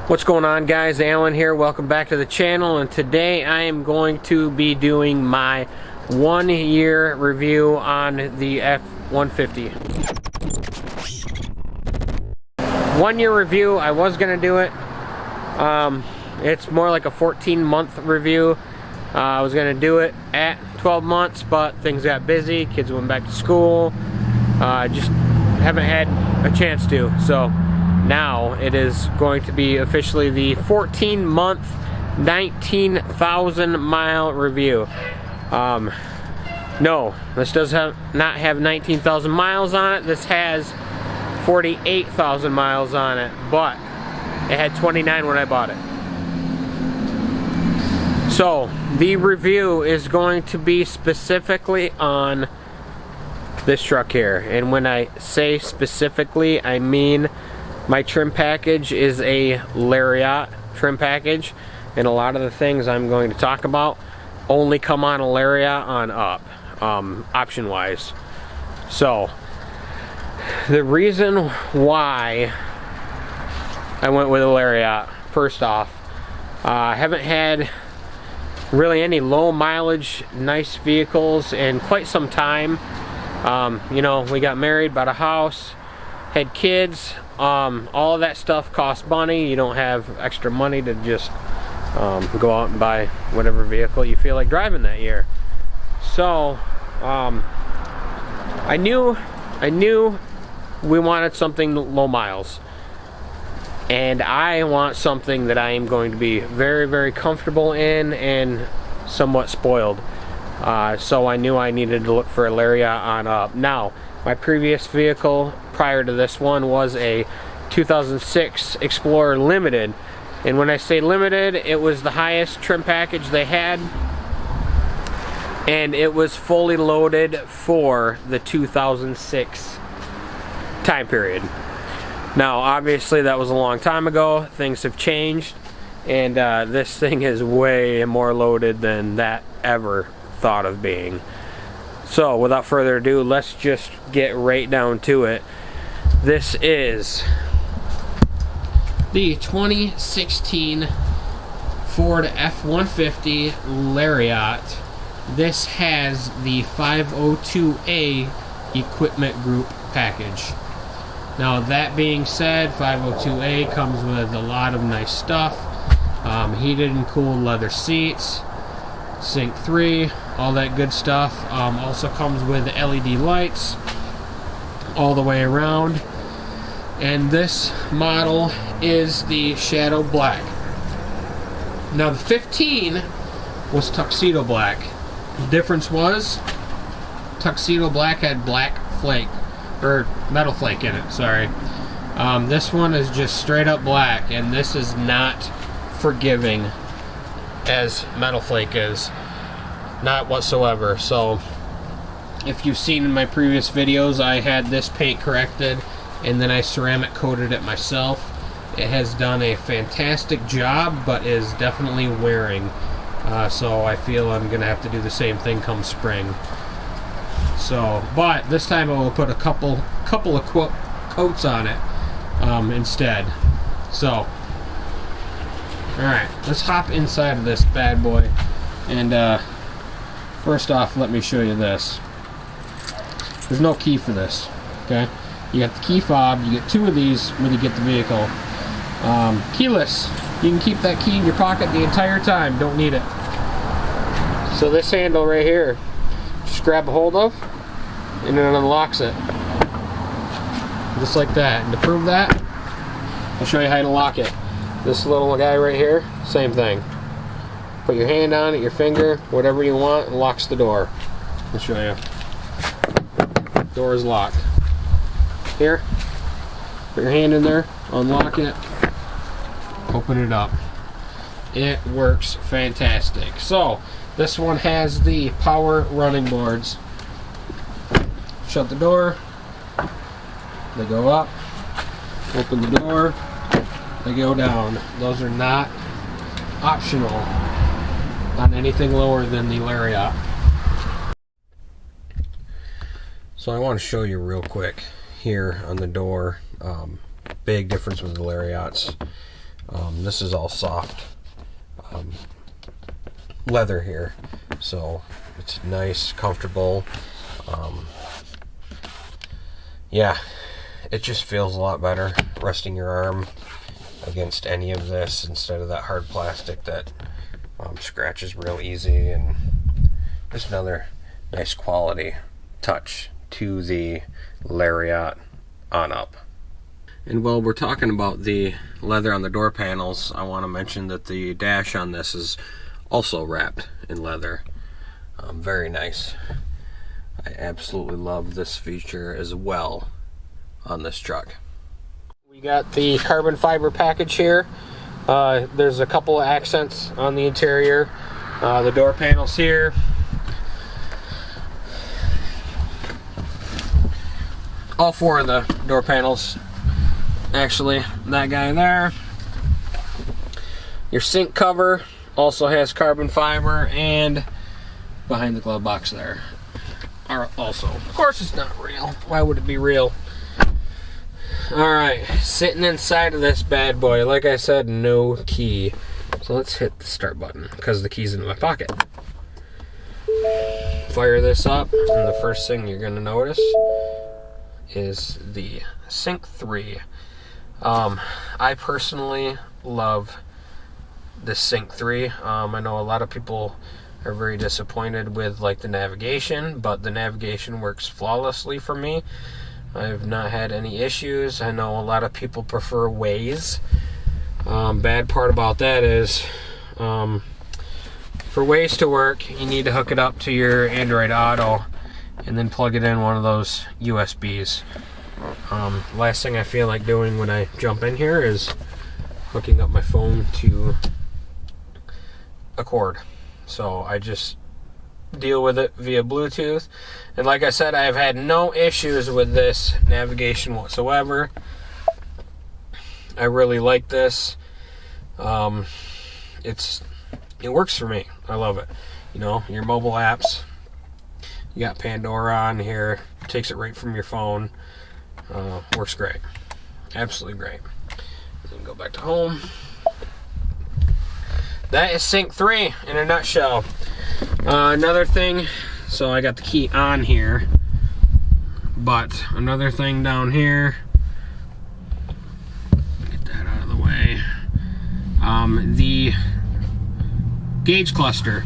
What's going on, guys? Alan here. Welcome back to the channel, and today I am going to be doing my 1 year review on the F-150. 1 year review. I was going to do it. It's more like a 14-month review. I was going to do it at 12 months, but things got busy. Kids went back to school. Just haven't had a chance to. So now it is going to be officially the 14-month, 19,000 mile review. No, this does not have 19,000 miles on it. This has 48,000 miles on it, but it had 29 when I bought it. So the review is going to be specifically on this truck here, and when I say specifically, I mean my trim package is a Lariat trim package, and a lot of the things I'm going to talk about only come on a Lariat on up, option wise. So the reason why I went with a Lariat, first off, I haven't had really any low mileage nice vehicles in quite some time. You know, we got married, bought a house, had kids. All of that stuff costs money. You don't have extra money to just go out and buy whatever vehicle you feel like driving that year. So I knew we wanted something low miles, and I want something that I am going to be very, very comfortable in and somewhat spoiled. So I knew I needed to look for a Lariat on up. Now, my previous vehicle prior to this one was a 2006 Explorer Limited, and when I say limited, it was the highest trim package they had, and it was fully loaded for the 2006 time period. Now obviously that was a long time ago. Things have changed, and this thing is way more loaded than that ever thought of being. So without further ado, let's just get right down to it. This is the 2016 Ford F-150 Lariat. This has the 502A equipment group package. Now that being said, 502A comes with a lot of nice stuff. Heated and cooled leather seats, Sync 3, all that good stuff. Also comes with LED lights all the way around, and this model is the Shadow Black. Now the 15 was Tuxedo Black. The difference was Tuxedo Black had black flake, or metal flake in it, sorry. This one is just straight up black, and this is not forgiving as metal flake is, not whatsoever. So if you've seen in my previous videos, I had this paint corrected and then I ceramic coated it myself. It has done a fantastic job, but is definitely wearing, so I feel I'm gonna have to do the same thing come spring. So, but this time I will put a couple of coats on it instead. So alright, let's hop inside of this bad boy, and first off, let me show you this. There's no key for this, okay? You got the key fob. You get 2 of these when you get the vehicle. Keyless. You can keep that key in your pocket the entire time. Don't need it. So this handle right here, just grab a hold of, and it unlocks it. Just like that. And to prove that, I'll show you how to lock it. This little guy right here, same thing. Put your hand on it, your finger, whatever you want, and locks the door. I'll show you. Door is locked. Here, put your hand in there, unlock it, open it up. It works fantastic. So this one has the power running boards. Shut the door, they go up. Open the door, they go down. Those are not optional on anything lower than the Lariat. So I want to show you real quick here on the door. Big difference with the Lariats. This is all soft leather here, so it's nice, comfortable. Yeah, it just feels a lot better resting your arm against any of this instead of that hard plastic that scratches real easy. And just another nice quality touch to the Lariat on up. And while we're talking about the leather on the door panels, I want to mention that the dash on this is also wrapped in leather. Very nice. I absolutely love this feature as well on this truck. We got the carbon fiber package here. There's a couple of accents on the interior. The door panels here. All four of the door panels, actually. That guy there. Your sink cover also has carbon fiber, and behind the glove box there are also. Of course it's not real. Why would it be real? Alright, sitting inside of this bad boy, like I said, no key. So let's hit the start button, because the key's in my pocket. Fire this up, and the first thing you're going to notice is the Sync 3. I personally love the Sync 3. I know a lot of people are very disappointed with like the navigation, but the navigation works flawlessly for me. I've not had any issues. I know a lot of people prefer Waze. Bad part about that is for Waze to work, you need to hook it up to your Android Auto and then plug it in one of those USBs. Last thing I feel like doing when I jump in here is hooking up my phone to a cord. So I just deal with it via Bluetooth. And like I said, I have had no issues with this navigation whatsoever. I really like this. It works for me. I love it. You know, your mobile apps. You got Pandora on here. Takes it right from your phone. Works great. Absolutely great. Then go back to home. That is Sync 3 in a nutshell. Another thing, so I got the key on here, but another thing down here, get that out of the way, the gauge cluster.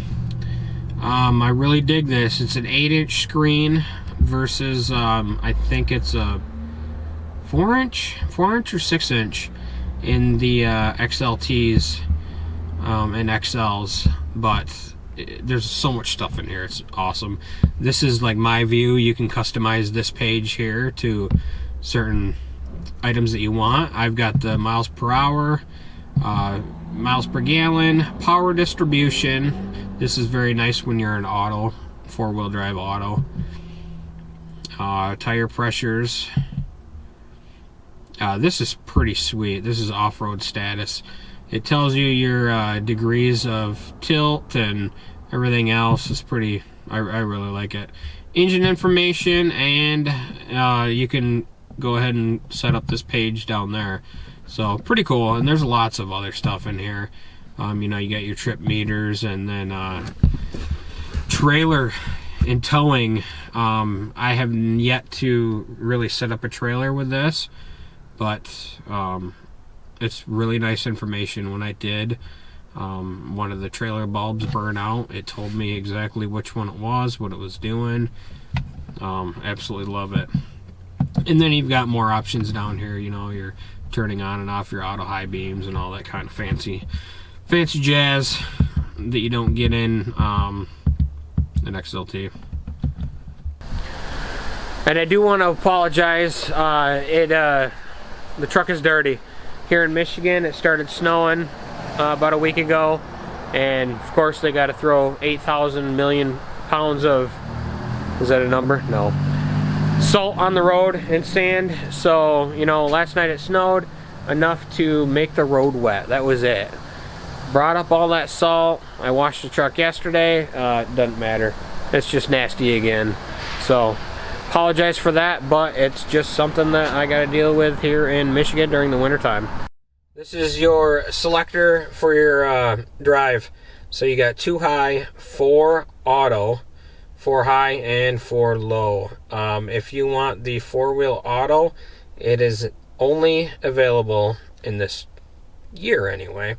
I really dig this. It's an 8-inch screen versus I think it's a 4-inch or 6-inch in the XLTs and XLs, but there's so much stuff in here. It's awesome. This is like my view. You can customize this page here to certain items that you want. I've got the miles per hour, miles per gallon, power distribution. This is very nice when you're in auto, 4-wheel drive auto. Tire pressures. This is pretty sweet. This is off-road status. It tells you your degrees of tilt and everything else. Is pretty, I really like it. Engine information, and you can go ahead and set up this page down there. So pretty cool. And there's lots of other stuff in here. You know, you got your trip meters, and then trailer and towing. I have yet to really set up a trailer with this, but it's really nice information. When I did, one of the trailer bulbs burned out. It told me exactly which one it was, what it was doing. Absolutely love it. And then you've got more options down here. You know, you're turning on and off your auto high beams and all that kind of fancy jazz that you don't get in an XLT. And I do want to apologize. The truck is dirty. Here in Michigan, it started snowing about a week ago, and of course they got to throw 8,000 million pounds of, is that a number? No. Salt on the road and sand. So, you know, last night it snowed enough to make the road wet. That was it. Brought up all that salt. I washed the truck yesterday. It doesn't matter. It's just nasty again. So, apologize for that, but it's just something that I got to deal with here in Michigan during the wintertime. This is your selector for your drive. So you got 2 high, 4 auto, 4 high, and 4 low. If you want the 4-wheel auto, it is only available in this year anyway,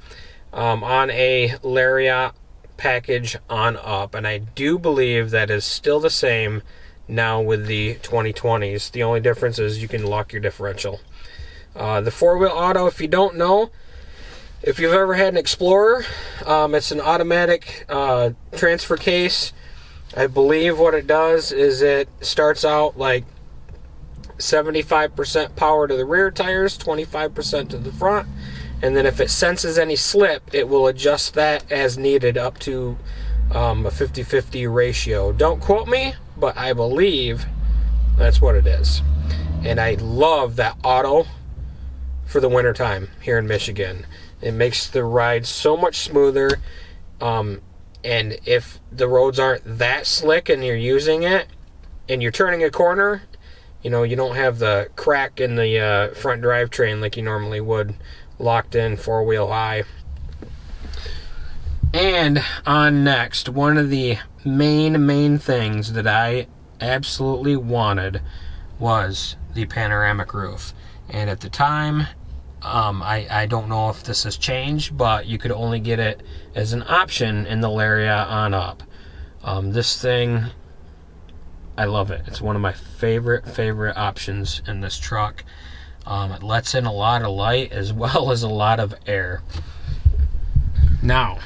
on a Lariat package on up. And I do believe that is still the same now with the 2020s. The only difference is you can lock your differential. The 4-wheel auto, if you don't know, if you've ever had an Explorer, it's an automatic transfer case. I believe what it does is it starts out like 75% power to the rear tires, 25% to the front, and then if it senses any slip, it will adjust that as needed up to a 50-50 ratio. Don't quote me, but I believe that's what it is. And I love that auto for the wintertime here in Michigan. It makes the ride so much smoother. And if the roads aren't that slick and you're using it and you're turning a corner, you know, you don't have the crack in the front drivetrain like you normally would locked in 4-wheel high. And on next, one of the main things that I absolutely wanted was the panoramic roof. And at the time, I don't know if this has changed, but you could only get it as an option in the Lariat on up. This thing, I love it. It's one of my favorite options in this truck. It lets in a lot of light as well as a lot of air. Now,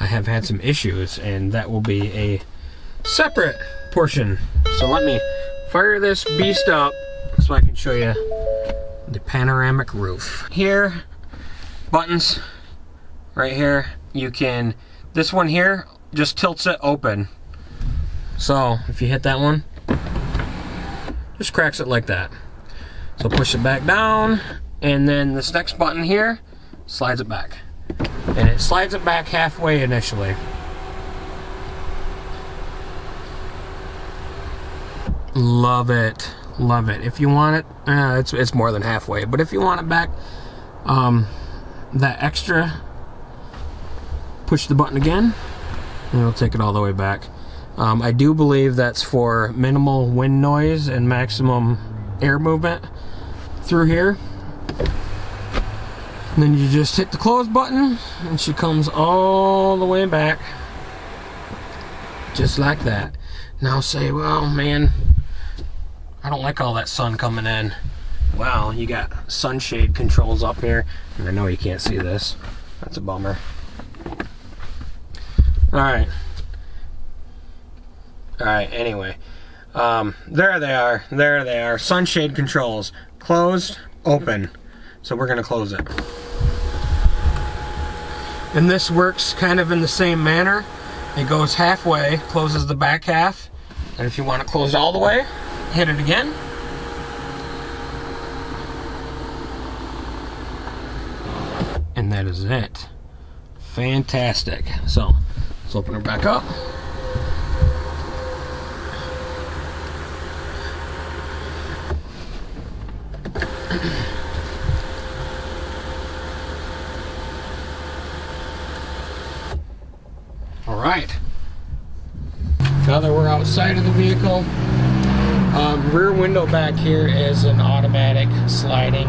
I have had some issues, and that will be a separate portion. So let me fire this beast up so I can show you the panoramic roof. Here, buttons right here. You can, this one here just tilts it open. So if you hit that one, just cracks it like that. So push it back down, and then this next button here slides it back. And it slides it back halfway initially. Love it. Love it. If you want it, it's more than halfway, but if you want it back that extra, push the button again and it'll take it all the way back. I do believe that's for minimal wind noise and maximum air movement through here. And then you just hit the close button and she comes all the way back just like that. Now say, well, man, I don't like all that sun coming in. Well, you got sunshade controls up here, and I know you can't see this. That's a bummer. Alright, anyway. There they are. Sunshade controls. Closed, open. So we're going to close it. And this works kind of in the same manner. It goes halfway, closes the back half. And if you want to close it all the way, hit it again. And that is it. Fantastic. So let's open her back up. All right. Now that we're outside of the vehicle, rear window back here is an automatic sliding.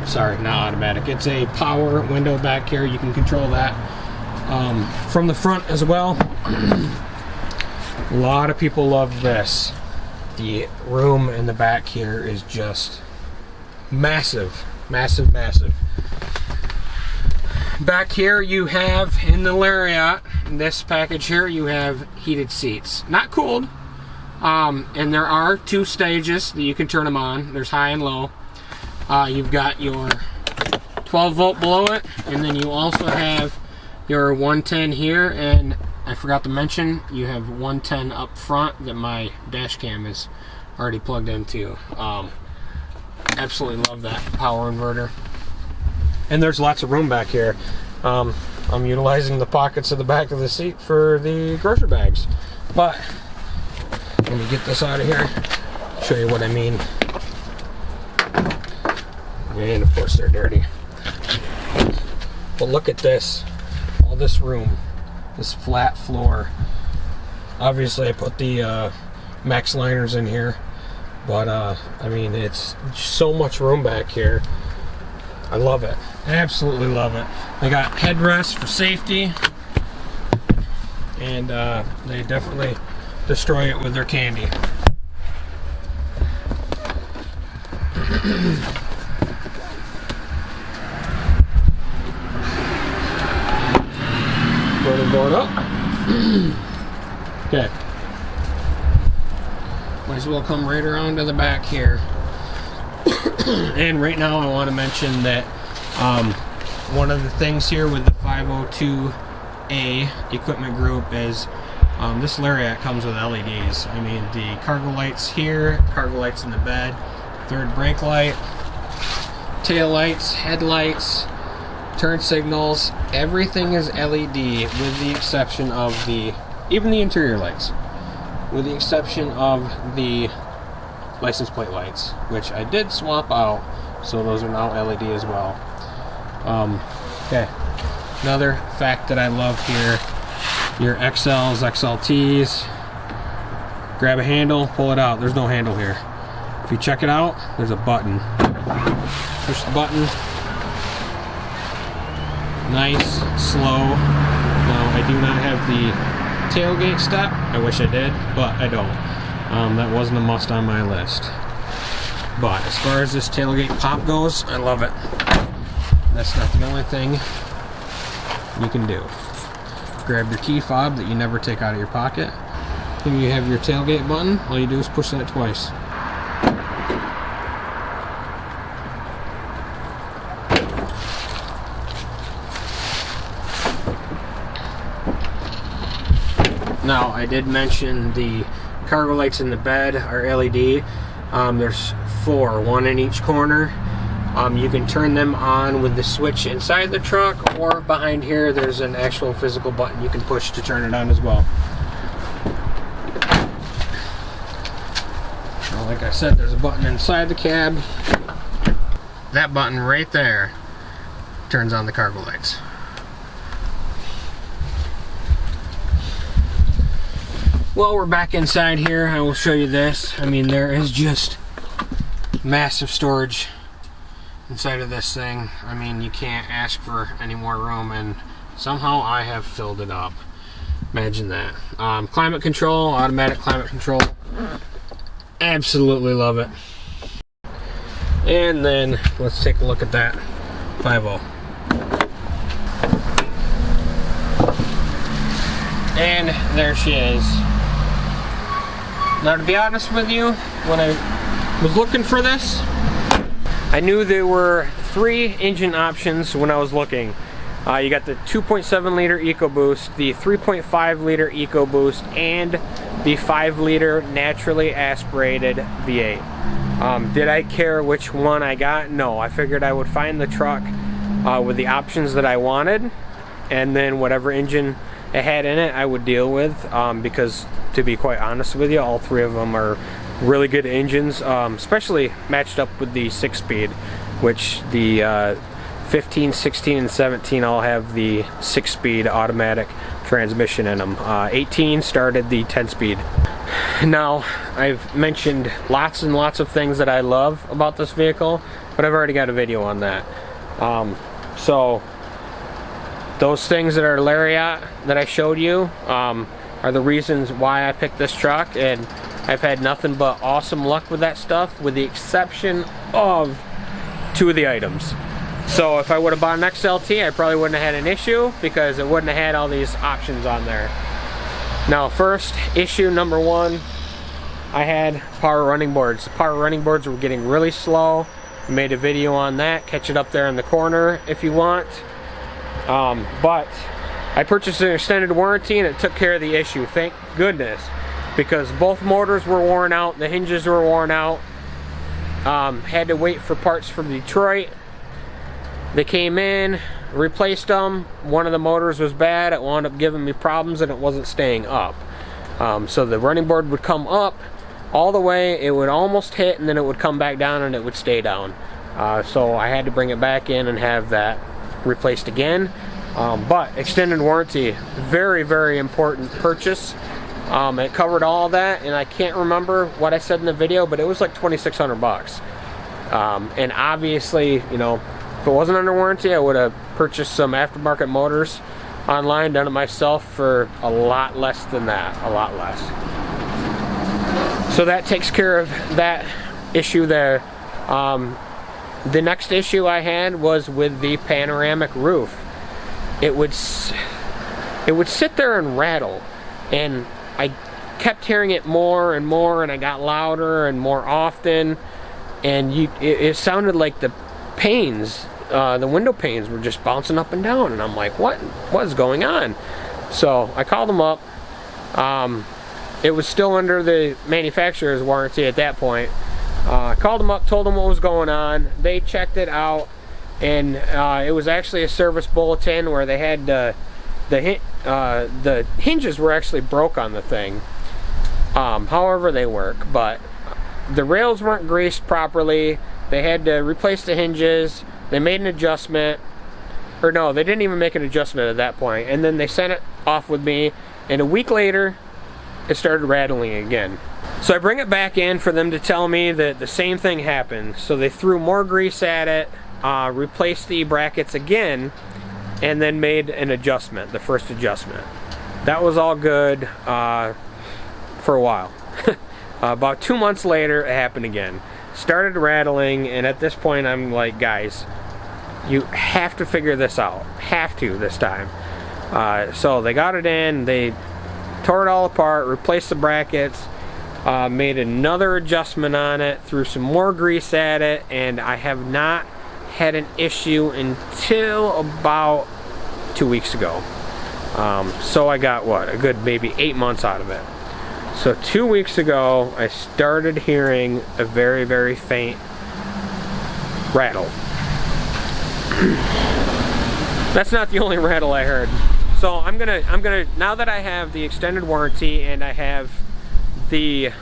Sorry, not automatic. It's a power window back here. You can control that from the front as well. A lot of people love this. The room in the back here is just massive, massive, massive. Back here you have, in the Lariat, in this package here, you have heated seats. Not cooled. And there are 2 stages that you can turn them on. There's high and low. You've got your 12 volt below it, and then you also have your 110 here, and I forgot to mention, you have 110 up front that my dash cam is already plugged into. Absolutely love that power inverter. And there's lots of room back here. I'm utilizing the pockets of the back of the seat for the grocery bags. But let me get this out of here, show you what I mean. And of course they're dirty. But look at this. All this room. This flat floor. Obviously I put the Max liners in here. But I mean, it's so much room back here. I love it. Absolutely love it. They got headrests for safety. And they definitely destroy it with their candy. Running board up. Okay. Might as well come right around to the back here. And right now I want to mention that one of the things here with the 502A equipment group is this Lariat comes with LEDs. I mean, the cargo lights here, cargo lights in the bed, third brake light, tail lights, headlights, turn signals, everything is LED with the exception of even the interior lights, with the exception of the license plate lights, which I did swap out, so those are now LED as well. Okay, another fact that I love here, your XLs, XLTs, grab a handle, pull it out. There's no handle here. If you check it out, there's a button. Push the button. Nice, slow. Now I do not have the tailgate step. I wish I did, but I don't. That wasn't a must on my list. But as far as this tailgate pop goes, I love it. That's not the only thing you can do. Grab your key fob that you never take out of your pocket. Here you have your tailgate button. All you do is push that twice. Now, I did mention the cargo lights in the bed are LED. There's 4, one in each corner. You can turn them on with the switch inside the truck, or behind here there's an actual physical button you can push to turn it on as well. Now, like I said, there's a button inside the cab. That button right there turns on the cargo lights. Well, we're back inside here. I will show you this. I mean, there is just massive storage inside of this thing. I mean, you can't ask for any more room, and somehow I have filled it up. Imagine that. Climate control, automatic climate control. Absolutely love it. And then let's take a look at that 5.0. And there she is. Now, to be honest with you, when I was looking for this, I knew there were 3 engine options when I was looking. You got the 2.7 liter EcoBoost, the 3.5 liter EcoBoost, and the 5 liter naturally aspirated V8. Did I care which one I got? No. I figured I would find the truck with the options that I wanted, and then whatever engine it had in it I would deal with, because to be quite honest with you, all 3 of them are really good engines, especially matched up with the 6-speed, which the 15, 16, and 17 all have the 6-speed automatic transmission in them. 18 started the 10-speed. Now, I've mentioned lots and lots of things that I love about this vehicle, but I've already got a video on that. So those things that are Lariat that I showed you are the reasons why I picked this truck, and I've had nothing but awesome luck with that stuff, with the exception of 2 of the items. So if I would have bought an XLT, I probably wouldn't have had an issue, because it wouldn't have had all these options on there. Now, first issue number 1, I had power running boards. The power running boards were getting really slow. I made a video on that. Catch it up there in the corner if you want. But I purchased an extended warranty, and it took care of the issue, thank goodness, because both motors were worn out, the hinges were worn out. Had to wait for parts from Detroit. They came in, replaced them. One of the motors was bad. It wound up giving me problems, and it wasn't staying up. So the running board would come up all the way, it would almost hit, and then it would come back down, and it would stay down. So I had to bring it back in and have that replaced again. But extended warranty, very, very important purchase. It covered all that, and I can't remember what I said in the video, but it was like 2,600 bucks. And obviously, you know, if it wasn't under warranty, I would have purchased some aftermarket motors online, done it myself for a lot less than that, a lot less. So that takes care of that issue there. The next issue I had was with the panoramic roof. It would sit there and rattle, and I kept hearing it more and more, and I got louder and more often, and it sounded like the panes, the window panes were just bouncing up and down, and I'm like, what is going on? So I called them up. It was still under the manufacturer's warranty at that point. I called them up, told them what was going on. They checked it out, and it was actually a service bulletin where they had the hinges were actually broke on the thing. However they work, but the rails weren't greased properly. They had to replace the hinges. They made an adjustment, or no, they didn't even make an adjustment at that point. And then they sent it off with me, and a week later it started rattling again. So I bring it back in for them to tell me that the same thing happened. So they threw more grease at it, replaced the brackets again, and then made an adjustment, the first adjustment. That was all good for a while. About 2 months later, it happened again. Started rattling, and at this point I'm like, guys, you have to figure this out. Have to this time. So they got it in, they tore it all apart, replaced the brackets, made another adjustment on it, threw some more grease at it, and I have not had an issue until about 2 weeks ago. So I got, what, a good maybe 8 months out of it. So 2 weeks ago, I started hearing a very, very faint rattle. That's not the only rattle I heard. So I'm gonna, now that I have the extended warranty and I have the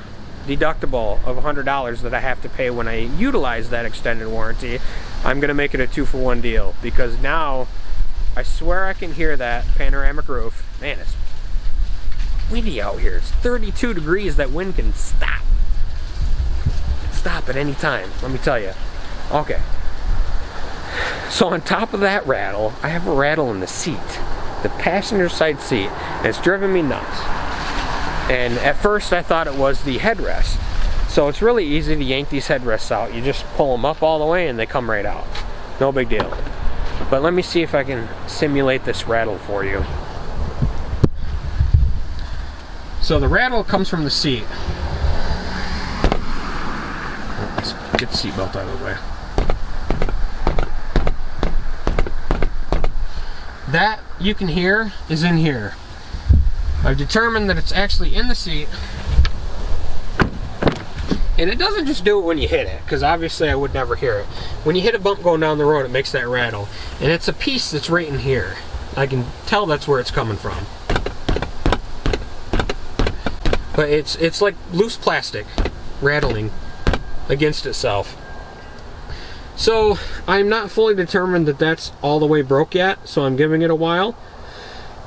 deductible of $100 that I have to pay when I utilize that extended warranty, I'm gonna make it a 2-for-1 deal, because now I swear I can hear that panoramic roof. Man, it's windy out here. It's 32 degrees. That wind can stop at any time, let me tell you. Okay, so on top of that rattle, I have a rattle in the seat, the passenger side seat, and it's driven me nuts. And at first I thought it was the headrest. So it's really easy to yank these headrests out. You just pull them up all the way and they come right out. No big deal. But let me see if I can simulate this rattle for you. So the rattle comes from the seat. Let's get the seatbelt out of the way. That you can hear is in here. I've determined that it's actually in the seat. And it doesn't just do it when you hit it, because obviously I would never hear it. When you hit a bump going down the road, it makes that rattle. And it's a piece that's right in here. I can tell that's where it's coming from. But it's like loose plastic rattling against itself. So I'm not fully determined that that's all the way broke yet, so I'm giving it a while.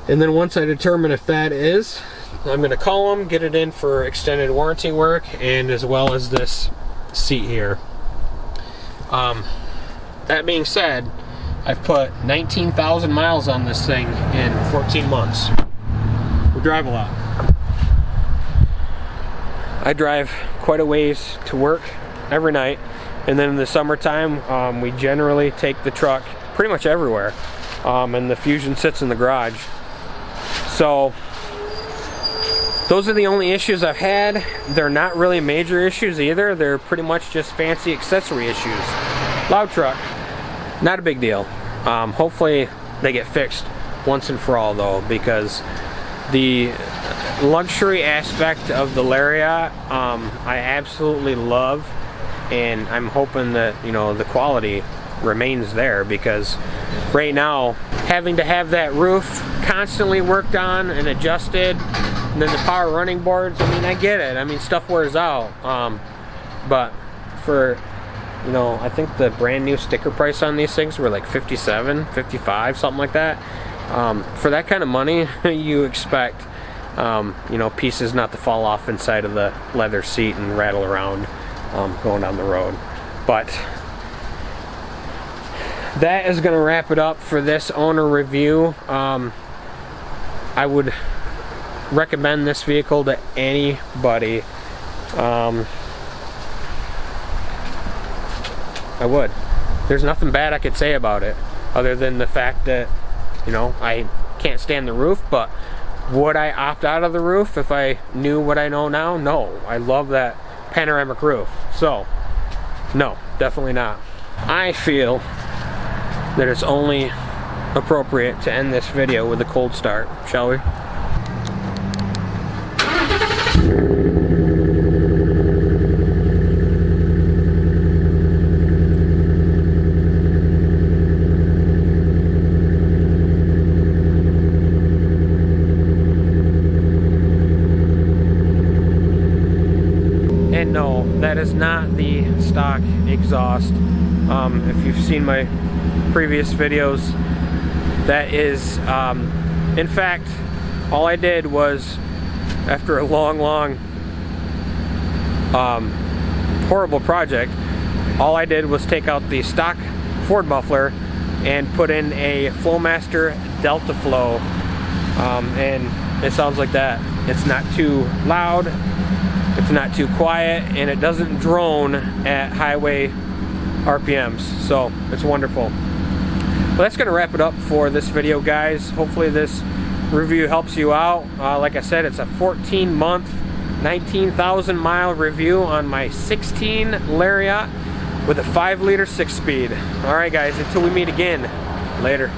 And then once I determine if that is, I'm going to call them, get it in for extended warranty work, and as well as this seat here. That being said, I've put 19,000 miles on this thing in 14 months. We drive a lot. I drive quite a ways to work every night, and then in the summertime we generally take the truck pretty much everywhere, and the Fusion sits in the garage. So those are the only issues I've had. They're not really major issues either. They're pretty much just fancy accessory issues. Loud truck, not a big deal. Hopefully they get fixed once and for all though, because the luxury aspect of the Lariat I absolutely love, and I'm hoping that, you know, the quality remains there, because right now having to have that roof constantly worked on and adjusted, and then the power running boards, I mean, I get it, I mean, stuff wears out, but for You know, I think the brand new sticker price on these things were like $57, $55, something like that. For that kind of money, you expect, you know, pieces not to fall off inside of the leather seat and rattle around going down the road. But that is going to wrap it up for this owner review. I would recommend this vehicle to anybody. I would. There's nothing bad I could say about it other than the fact that, you know, I can't stand the roof, but would I opt out of the roof if I knew what I know now? No. I love that panoramic roof. So, no, definitely not. I feel that it's only appropriate to end this video with a cold start, shall we? And no, that is not the stock exhaust. If you've seen my previous videos, that is, in fact, all I did was, after a long, horrible project, all I did was take out the stock Ford muffler and put in a Flowmaster Delta Flow, and it sounds like that. It's not too loud, it's not too quiet, and it doesn't drone at highway RPMs, so it's wonderful. Well, that's going to wrap it up for this video, guys. Hopefully this review helps you out. Like I said, it's a 14-month, 19,000 mile review on my 16 Lariat with a 5-liter 6-speed. Alright guys, until we meet again, later.